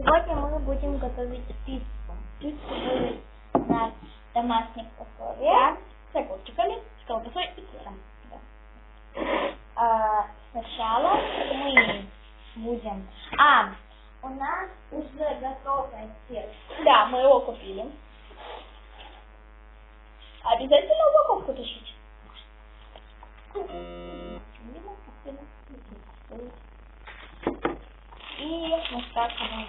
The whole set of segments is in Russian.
Сегодня мы будем готовить пиццу. Пиццу будет на домашних условиях с огурчиками, с колбасой и сыром. Да. Сначала мы будем... у нас уже готовое тесто. Да, мы его купили. Обязательно упаковку тащить? И насказываем.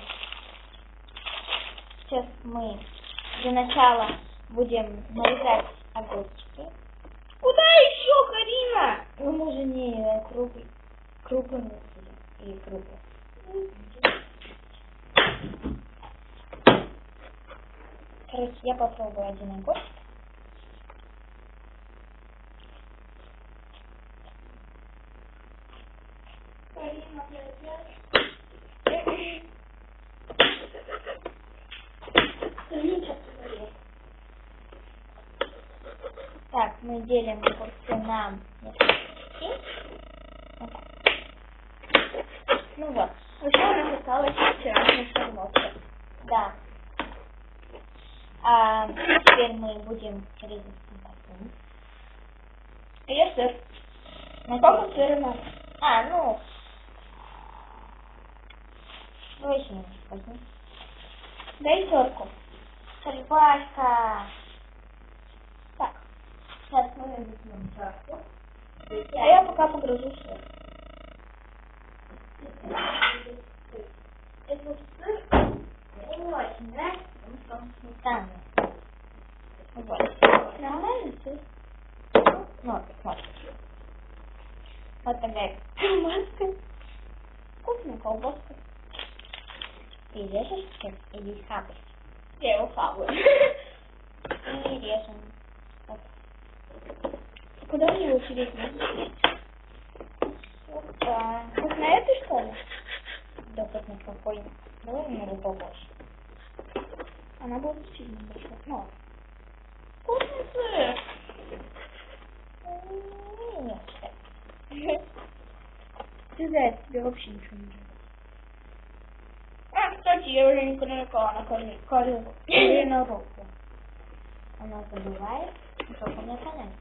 Сейчас мы для начала будем нарезать огурчики. Куда еще, Карина? Ну, мы же не крупами или крупы. Короче, я попробую один огурчик. Так, мы делим огурцы на несколько. Ну вот. Еще у нас осталось вчерашняя шарлотка. Да. Теперь мы будем резать колбасу. И сыр. Сколько сыра надо? Давай еще немножко возьми. Дай терку. Колбаска. Так. Сейчас мы возьмем терку. А я пока погружу сыр. Этот сыр мне не очень нравится, потому что он сметанный. Вот. Нормальный сыр. Ну, смотрите. Вот такая колбаска. Вкусная колбаска. Ты режешь или хапаешь? Я его хапаю. И режем. Вот. А куда мне его перейти? Опа. Вот на этой, что ли? Да, хоть на какой. Давай немного побольше. Она будет сильно большая. Ну, вкусный сыр. Нет, ты знаешь, тебе вообще ничего не нравится. Кстати, я уже не накликала на коленоруку. Она забывает, только мне понятно.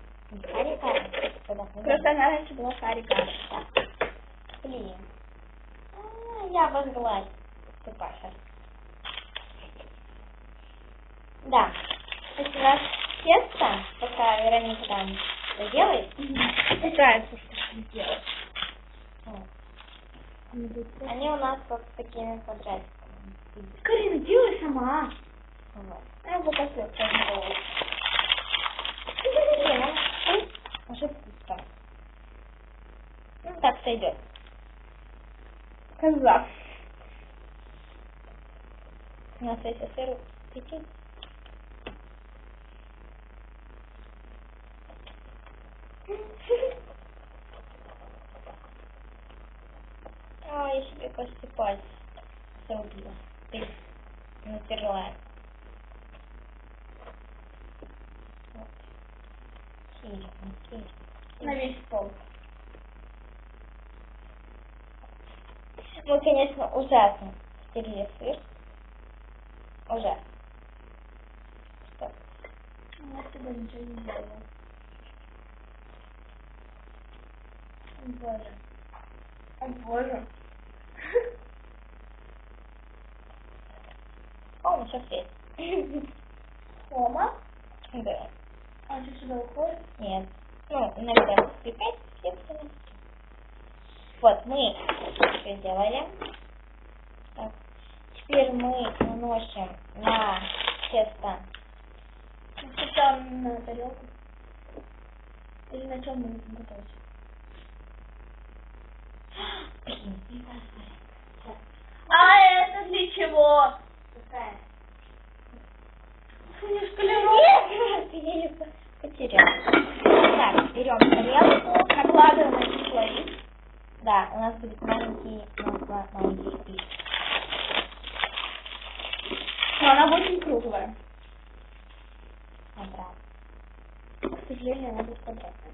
Просто она раньше была Харика. Блин. Я обожглась. Ты, Паша. Да. Это у нас тесто, пока Вероника там делает. Пытается что-то сделать. Они у нас вот такими квадратиками. Карина, делай сама. Вот. Я пока все пробовала. Ошибку там. Ну так сойдет. Коза. У нас есть сыр печень. Я себе, кажется, пальцы срубила. Ты натерла. Вот. Сильно. На весь пол. Мы, конечно, ужасно стерли сыр. Ужасно. Что? Я с тобой ничего не делала. Боже. О боже. Он еще есть. Хома? Да. Он же сюда уходит? Нет. Ну, иногда спекать, естественно. Вот, мы все делаем. Так. Теперь мы наносим на тесто. На тарелку. Или на чем мы будем готовить? Блин, не важно. Это для чего? Какая? Нет, я ее потеряла. Так, берем тарелку, накладываем эти слои. Да, у нас будет маленький спич. Но она будет не круглая. Обратно. К сожалению, она будет квадратная.